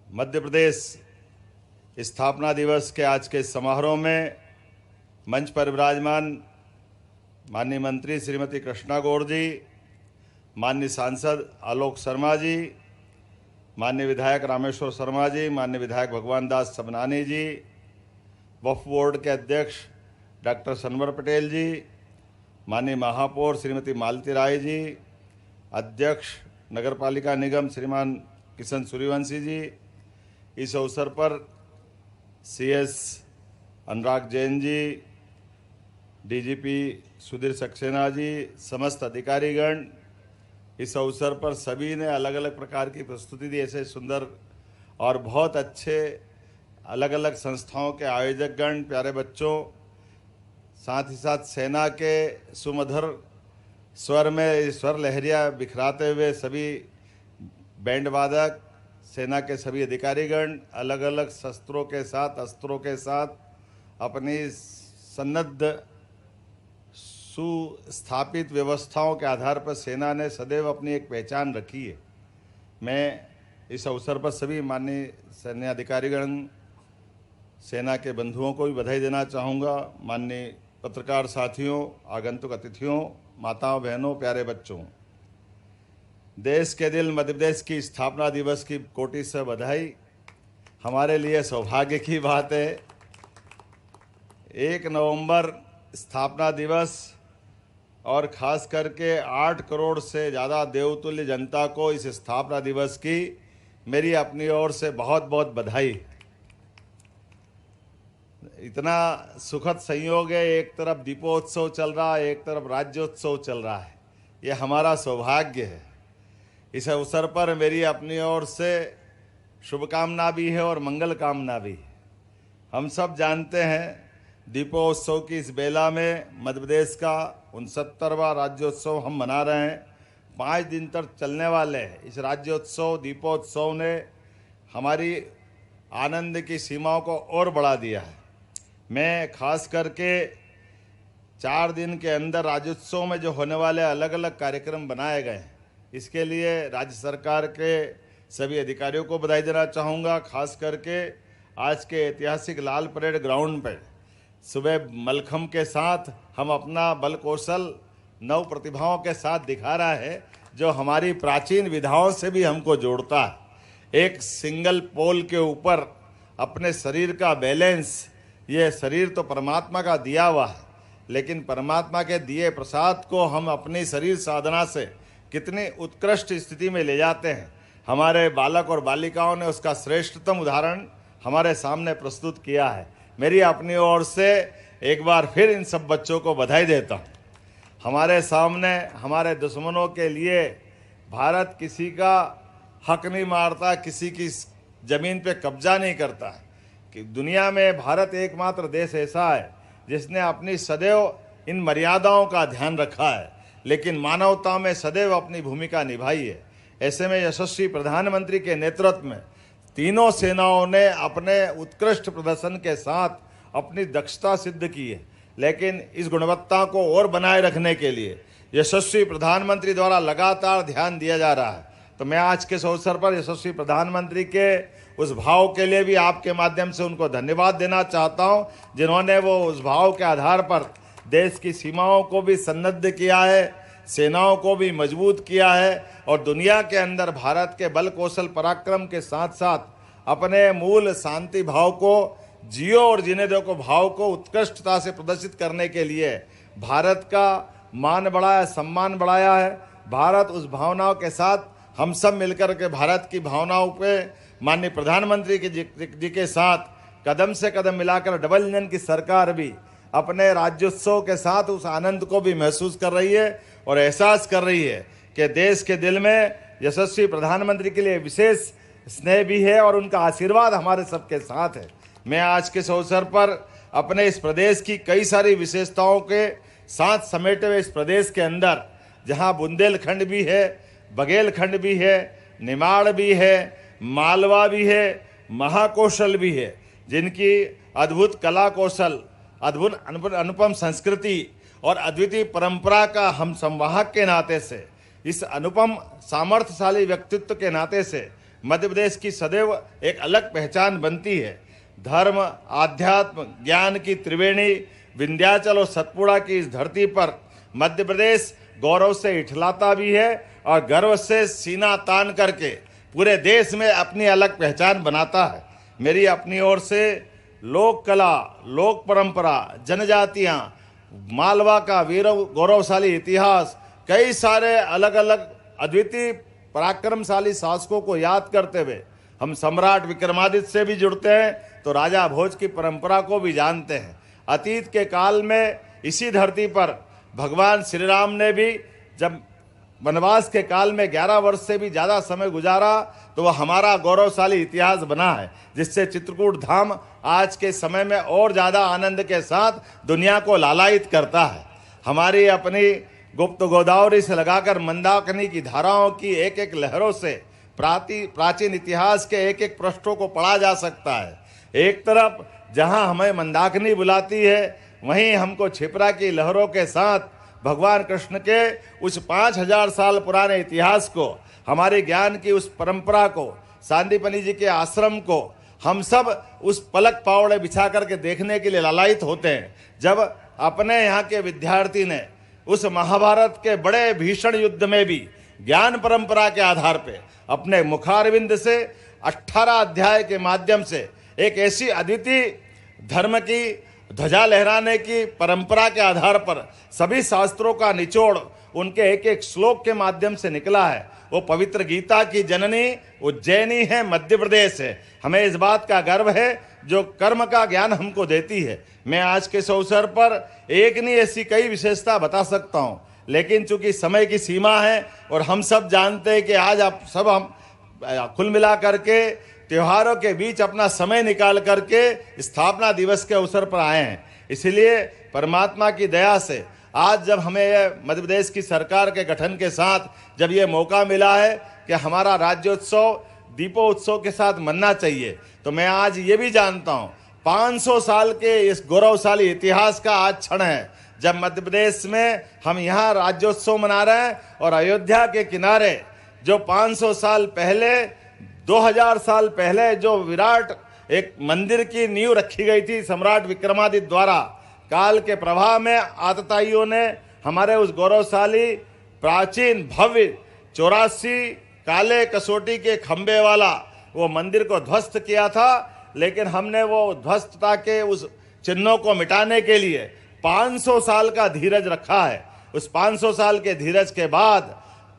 मध्य प्रदेश स्थापना दिवस के आज के समारोह में मंच पर विराजमान माननीय मंत्री श्रीमती कृष्णा गौड़ जी, माननीय सांसद आलोक शर्मा जी, माननीय विधायक रामेश्वर शर्मा जी, माननीय विधायक भगवान दास सबनानी जी, वक्फ बोर्ड के अध्यक्ष डॉक्टर सनवर पटेल जी, माननीय महापौर श्रीमती मालती राय जी, अध्यक्ष नगरपालिका निगम श्रीमान किशन सूर्यवंशी जी, इस अवसर पर CS अनुराग जैन जी, DGP सुधीर सक्सेना जी, समस्त अधिकारीगण, इस अवसर पर सभी ने अलग अलग प्रकार की प्रस्तुति दी। ऐसे सुंदर और बहुत अच्छे अलग अलग संस्थाओं के आयोजकगण, प्यारे बच्चों, साथ ही साथ सेना के सुमधुर स्वर में स्वर लहरियाँ बिखराते हुए सभी बैंड वादक, सेना के सभी अधिकारीगण अलग अलग शस्त्रों के साथ, अस्त्रों के साथ अपनी सन्नद्ध सुस्थापित व्यवस्थाओं के आधार पर सेना ने सदैव अपनी एक पहचान रखी है। मैं इस अवसर पर सभी माननीय सैन्य अधिकारीगण, सेना के बंधुओं को भी बधाई देना चाहूँगा। माननीय पत्रकार साथियों, आगंतुक अतिथियों, माताओं बहनों, प्यारे बच्चों, देश के दिल मध्य प्रदेश की स्थापना दिवस की कोटि से बधाई। हमारे लिए सौभाग्य की बात है 1 नवंबर स्थापना दिवस और खास करके 8 करोड़ से ज़्यादा देवतुल्य जनता को इस स्थापना दिवस की मेरी अपनी ओर से बहुत बहुत बधाई। इतना सुखद संयोग है, एक तरफ दीपोत्सव चल रहा है, एक तरफ राज्योत्सव चल रहा है। ये हमारा सौभाग्य है। इस अवसर पर मेरी अपनी ओर से शुभकामना भी है और मंगल कामना भी है। हम सब जानते हैं दीपोत्सव की इस बेला में मध्य प्रदेश का 69वां राज्योत्सव हम मना रहे हैं। 5 दिन तक चलने वाले इस राज्योत्सव दीपोत्सव ने हमारी आनंद की सीमाओं को और बढ़ा दिया है। मैं खास करके 4 दिन के अंदर राज्योत्सव में जो होने वाले अलग अलग कार्यक्रम बनाए गए हैं, इसके लिए राज्य सरकार के सभी अधिकारियों को बधाई देना चाहूँगा। खास करके आज के ऐतिहासिक लाल परेड ग्राउंड पर सुबह मलखम के साथ हम अपना बल कौशल नव प्रतिभाओं के साथ दिखा रहा है, जो हमारी प्राचीन विधाओं से भी हमको जोड़ता है। एक सिंगल पोल के ऊपर अपने शरीर का बैलेंस, ये शरीर तो परमात्मा का दिया हुआ है, लेकिन परमात्मा के दिए प्रसाद को हम अपनी शरीर साधना से कितनी उत्कृष्ट स्थिति में ले जाते हैं। हमारे बालक और बालिकाओं ने उसका श्रेष्ठतम उदाहरण हमारे सामने प्रस्तुत किया है। मेरी अपनी ओर से एक बार फिर इन सब बच्चों को बधाई देता हूँ। हमारे सामने हमारे दुश्मनों के लिए भारत किसी का हक नहीं मारता, किसी की ज़मीन पे कब्जा नहीं करता है। कि दुनिया में भारत एकमात्र देश ऐसा है जिसने अपनी सदैव इन मर्यादाओं का ध्यान रखा है, लेकिन मानवता में सदैव अपनी भूमिका निभाई है। ऐसे में यशस्वी प्रधानमंत्री के नेतृत्व में तीनों सेनाओं ने अपने उत्कृष्ट प्रदर्शन के साथ अपनी दक्षता सिद्ध की है, लेकिन इस गुणवत्ता को और बनाए रखने के लिए यशस्वी प्रधानमंत्री द्वारा लगातार ध्यान दिया जा रहा है। तो मैं आज के इस अवसर पर यशस्वी प्रधानमंत्री के उस भाव के लिए भी आपके माध्यम से उनको धन्यवाद देना चाहता हूं, जिन्होंने वो उस भाव के आधार पर देश की सीमाओं को भी सन्नद्ध किया है, सेनाओं को भी मजबूत किया है और दुनिया के अंदर भारत के बल कौशल पराक्रम के साथ साथ अपने मूल शांति भाव को, जियो और जीने दो को भाव को उत्कृष्टता से प्रदर्शित करने के लिए भारत का मान बढ़ाया, सम्मान बढ़ाया है। भारत उस भावनाओं के साथ हम सब मिलकर के भारत की भावनाओं पे माननीय प्रधानमंत्री जी के साथ कदम से कदम मिलाकर डबल इंजन की सरकार भी अपने राज्योत्सव के साथ उस आनंद को भी महसूस कर रही है और एहसास कर रही है कि देश के दिल में यशस्वी प्रधानमंत्री के लिए विशेष स्नेह भी है और उनका आशीर्वाद हमारे सबके साथ है। मैं आज के इस अवसर पर अपने इस प्रदेश की कई सारी विशेषताओं के साथ समेटे हुए इस प्रदेश के अंदर, जहां बुंदेलखंड भी है, बघेलखंड भी है, निमाड़ भी है, मालवा भी है, महाकौशल भी है, जिनकी अद्भुत कला कौशल, अद्भुत अनुपम संस्कृति और अद्वितीय परंपरा का हम संवाहक के नाते से, इस अनुपम सामर्थ्यशाली व्यक्तित्व के नाते से मध्य प्रदेश की सदैव एक अलग पहचान बनती है। धर्म, आध्यात्म, ज्ञान की त्रिवेणी विंध्याचल और सतपुड़ा की इस धरती पर मध्य प्रदेश गौरव से इठलाता भी है और गर्व से सीना तान करके पूरे देश में अपनी अलग पहचान बनाता है। मेरी अपनी ओर से लोक कला, लोक परंपरा, जनजातियां, मालवा का वीर गौरवशाली इतिहास, कई सारे अलग अलग अद्वितीय पराक्रमशाली शासकों को याद करते हुए हम सम्राट विक्रमादित्य से भी जुड़ते हैं तो राजा भोज की परंपरा को भी जानते हैं। अतीत के काल में इसी धरती पर भगवान श्री राम ने भी जब वनवास के काल में 11 वर्ष से भी ज़्यादा समय गुजारा तो वह हमारा गौरवशाली इतिहास बना है, जिससे चित्रकूट धाम आज के समय में और ज़्यादा आनंद के साथ दुनिया को लालायित करता है। हमारी अपनी गुप्त गोदावरी से लगाकर मंदाकिनी की धाराओं की एक एक लहरों से प्राचीन इतिहास के एक एक पृष्ठों को पढ़ा जा सकता है। एक तरफ जहां हमें मंदाकिनी बुलाती है, वहीं हमको क्षिप्रा की लहरों के साथ भगवान कृष्ण के उस 5000 साल पुराने इतिहास को, हमारे ज्ञान की उस परंपरा को, सांदीपनि जी के आश्रम को हम सब उस पलक पावड़े बिछा करके देखने के लिए लालायित होते हैं। जब अपने यहाँ के विद्यार्थी ने उस महाभारत के बड़े भीषण युद्ध में भी ज्ञान परंपरा के आधार पे अपने मुखारविंद से 18 अध्याय के माध्यम से एक ऐसी अद्वितीय धर्म की ध्वजा लहराने की परंपरा के आधार पर सभी शास्त्रों का निचोड़ उनके एक एक श्लोक के माध्यम से निकला है। वो पवित्र गीता की जननी उज्जैनी है, मध्य प्रदेश है। हमें इस बात का गर्व है जो कर्म का ज्ञान हमको देती है। मैं आज के इस अवसर पर एक नहीं ऐसी कई विशेषता बता सकता हूँ, लेकिन चूंकि समय की सीमा है और हम सब जानते हैं कि आज आप सब हम कुल मिला करके त्योहारों के बीच अपना समय निकाल करके स्थापना दिवस के अवसर पर आए हैं। इसलिए परमात्मा की दया से आज जब हमें मध्य प्रदेश की सरकार के गठन के साथ जब ये मौका मिला है कि हमारा राज्योत्सव दीपोत्सव के साथ मनना चाहिए, तो मैं आज ये भी जानता हूँ 500 साल के इस गौरवशाली इतिहास का आज क्षण है जब मध्य प्रदेश में हम यहाँ राज्योत्सव मना रहे हैं। और अयोध्या के किनारे जो 500 साल पहले 2000 साल पहले जो विराट एक मंदिर की नींव रखी गई थी सम्राट विक्रमादित्य द्वारा, काल के प्रवाह में आतताइयों ने हमारे उस गौरवशाली प्राचीन भव्य 84 काले कसौटी के खंबे वाला वो मंदिर को ध्वस्त किया था। लेकिन हमने वो ध्वस्तता के उस चिन्हों को मिटाने के लिए 500 साल का धीरज रखा है। उस 500 साल के धीरज के बाद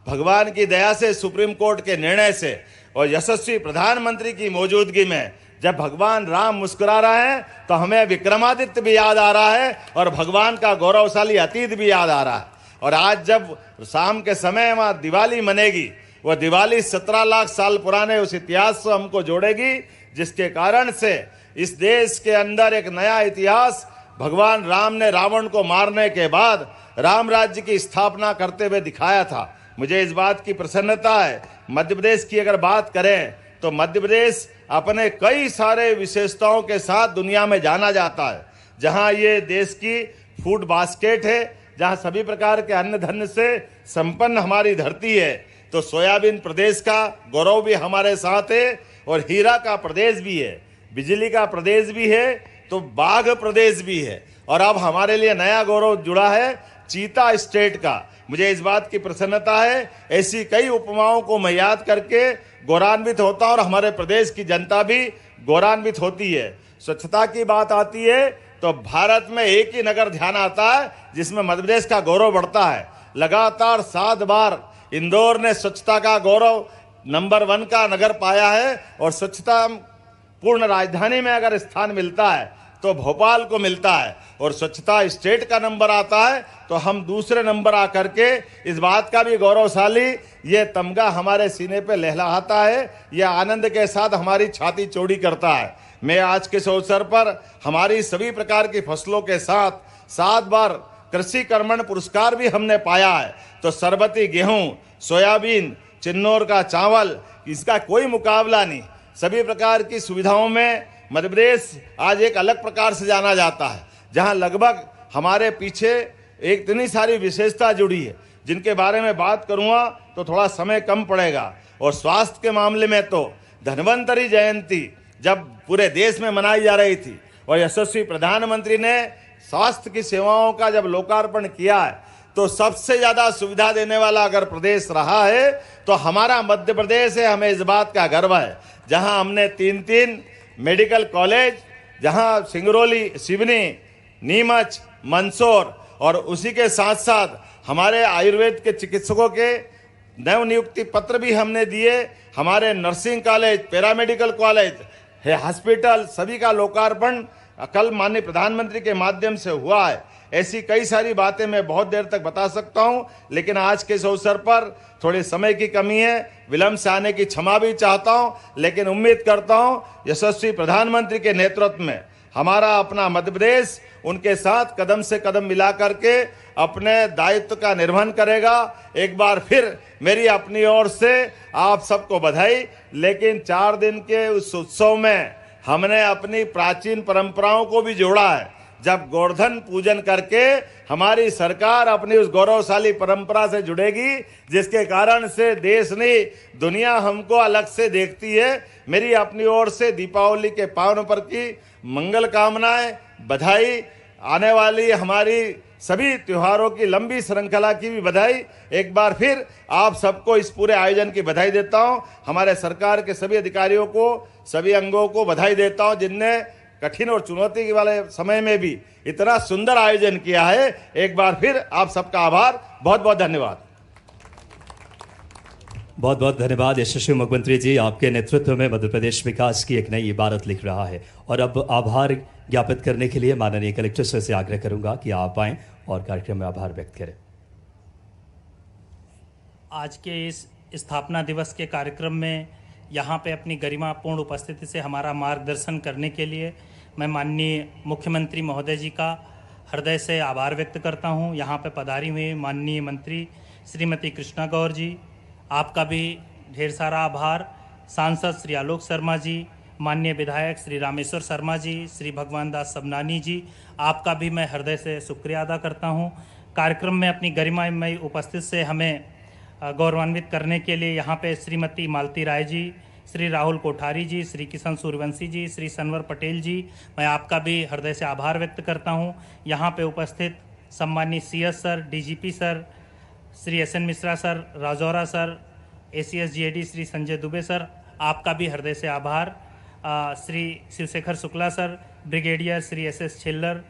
भगवान की दया से, सुप्रीम कोर्ट के निर्णय से और यशस्वी प्रधानमंत्री की मौजूदगी में जब भगवान राम मुस्कुरा रहे हैं तो हमें विक्रमादित्य भी याद आ रहा है और भगवान का गौरवशाली अतीत भी याद आ रहा है। और आज जब शाम के समय वहाँ दिवाली मनेगी, वो दिवाली 17 लाख साल पुराने उस इतिहास से हमको जोड़ेगी, जिसके कारण से इस देश के अंदर एक नया इतिहास भगवान राम ने रावण को मारने के बाद राम राज्य की स्थापना करते हुए दिखाया था। मुझे इस बात की प्रसन्नता है। मध्य प्रदेश की अगर बात करें तो मध्य प्रदेश अपने कई सारे विशेषताओं के साथ दुनिया में जाना जाता है। जहां ये देश की फूड बास्केट है, जहां सभी प्रकार के अन्न धन्य से संपन्न हमारी धरती है, तो सोयाबीन प्रदेश का गौरव भी हमारे साथ है और हीरा का प्रदेश भी है, बिजली का प्रदेश भी है, तो बाघ प्रदेश भी है। और अब हमारे लिए नया गौरव जुड़ा है चीता स्टेट का। मुझे इस बात की प्रसन्नता है, ऐसी कई उपमाओं को मैं याद करके गौरवान्वित होता हूं और हमारे प्रदेश की जनता भी गौरवान्वित होती है। स्वच्छता की बात आती है तो भारत में एक ही नगर ध्यान आता है जिसमें मध्य प्रदेश का गौरव बढ़ता है। लगातार 7 बार इंदौर ने स्वच्छता का गौरव नंबर 1 का नगर पाया है और स्वच्छता पूर्ण राजधानी में अगर स्थान मिलता है तो भोपाल को मिलता है और स्वच्छता स्टेट का नंबर आता है तो हम दूसरे नंबर आकर के इस बात का भी गौरवशाली ये तमगा हमारे सीने पे लहलहाता है, यह आनंद के साथ हमारी छाती चौड़ी करता है। मैं आज के इस अवसर पर हमारी सभी प्रकार की फसलों के साथ 7 बार कृषि कर्मण पुरस्कार भी हमने पाया है। तो सरबती गेहूं, सोयाबीन, चिन्नौर का चावल, इसका कोई मुकाबला नहीं। सभी प्रकार की सुविधाओं में मध्य प्रदेश आज एक अलग प्रकार से जाना जाता है, जहां लगभग हमारे पीछे एक इतनी सारी विशेषता जुड़ी है जिनके बारे में बात करूंगा तो थोड़ा समय कम पड़ेगा। और स्वास्थ्य के मामले में तो धन्वंतरी जयंती जब पूरे देश में मनाई जा रही थी और यशस्वी प्रधानमंत्री ने स्वास्थ्य की सेवाओं का जब लोकार्पण किया है तो सबसे ज्यादा सुविधा देने वाला अगर प्रदेश रहा है तो हमारा मध्य प्रदेश है। हमें इस बात का गर्व है, जहां हमने 3 मेडिकल कॉलेज, जहां सिंगरौली, सिवनी, नीमच, मंदसौर और उसी के साथ साथ हमारे आयुर्वेद के चिकित्सकों के नवनियुक्ति पत्र भी हमने दिए। हमारे नर्सिंग कॉलेज, पैरामेडिकल कॉलेज है, हॉस्पिटल, सभी का लोकार्पण कल माननीय प्रधानमंत्री के माध्यम से हुआ है। ऐसी कई सारी बातें मैं बहुत देर तक बता सकता हूं, लेकिन आज के इस अवसर पर थोड़े समय की कमी है, विलंब से आने की क्षमा भी चाहता हूं, लेकिन उम्मीद करता हूं यशस्वी प्रधानमंत्री के नेतृत्व में हमारा अपना मध्य प्रदेश उनके साथ कदम से कदम मिला करके अपने दायित्व का निर्वहन करेगा। एक बार फिर मेरी अपनी ओर से आप सबको बधाई। लेकिन 4 दिन के उस उत्सव में हमने अपनी प्राचीन परंपराओं को भी जोड़ा है। जब गोवर्धन पूजन करके हमारी सरकार अपनी उस गौरवशाली परंपरा से जुड़ेगी, जिसके कारण से देश नहीं दुनिया हमको अलग से देखती है। मेरी अपनी ओर से दीपावली के पावन पर्व की मंगल कामनाएं, बधाई। आने वाली हमारी सभी त्योहारों की लंबी श्रृंखला की भी बधाई। एक बार फिर आप सबको इस पूरे आयोजन की बधाई देता हूं। हमारे सरकार के सभी अधिकारियों को, सभी अंगों को बधाई देता हूं, जिनने कठिन और चुनौती वाले समय में भी इतना सुंदर आयोजन किया है। एक बार फिर आप सबका आभार, बहुत बहुत धन्यवाद। बहुत बहुत धन्यवाद यशस्वी मुख्यमंत्री जी। आपके नेतृत्व में मध्य प्रदेश विकास की एक नई इबारत लिख रहा है। और अब आभार ज्ञापित करने के लिए माननीय कलेक्टर सर से आग्रह करूंगा कि आप आएं और कार्यक्रम में आभार व्यक्त करें। आज के इस स्थापना दिवस के कार्यक्रम में यहाँ पे अपनी गरिमापूर्ण उपस्थिति से हमारा मार्गदर्शन करने के लिए मैं माननीय मुख्यमंत्री महोदय जी का हृदय से आभार व्यक्त करता हूँ। यहाँ पे पधारी हुई माननीय मंत्री श्रीमती कृष्णा गौर जी, आपका भी ढेर सारा आभार। सांसद श्री आलोक शर्मा जी, माननीय विधायक श्री रामेश्वर शर्मा जी, श्री भगवान दास सबनानी जी, आपका भी मैं हृदय से शुक्रिया अदा करता हूँ। कार्यक्रम में अपनी गरिमामयी उपस्थिति से हमें गौरवान्वित करने के लिए यहाँ पे श्रीमती मालती राय जी, श्री राहुल कोठारी जी, श्री किशन सूर्यवंशी जी, श्री सनवर पटेल जी, मैं आपका भी हृदय से आभार व्यक्त करता हूँ। यहाँ पे उपस्थित सम्मानित CS sir, DGP sir, Shri SN Mishra sir, Rajora sir, ACS GAD Shri Sanjay Dubey sir, आपका भी हृदय से आभार। Shri Shivshekhar Shukla sir, brigadier Shri SS Chhillar,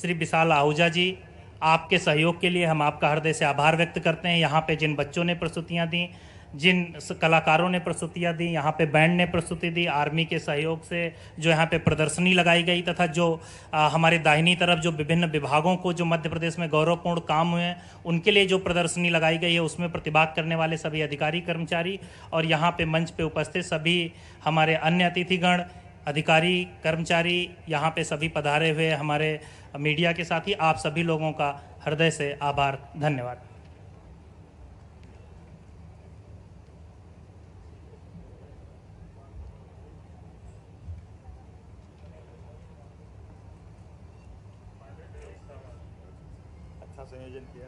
Shri Vishal Ahuja ji, आपके सहयोग के लिए हम आपका हृदय से आभार व्यक्त करते हैं। यहाँ पे जिन बच्चों ने प्रस्तुतियाँ दी, जिन कलाकारों ने प्रस्तुतियाँ दी, यहाँ पे बैंड ने प्रस्तुति दी, आर्मी के सहयोग से जो यहाँ पे प्रदर्शनी लगाई गई, तथा जो हमारे दाहिनी तरफ जो विभिन्न विभागों को जो मध्य प्रदेश में गौरवपूर्ण काम हुए हैं उनके लिए जो प्रदर्शनी लगाई गई है, उसमें प्रतिभाग करने वाले सभी अधिकारी कर्मचारी और यहाँ पे मंच पे उपस्थित सभी हमारे अन्य अतिथिगण, अधिकारी, कर्मचारी, यहाँ पे सभी पधारे हुए हमारे मीडिया के साथी, आप सभी लोगों का हृदय से आभार, धन्यवाद। अच्छा संयोजन किया।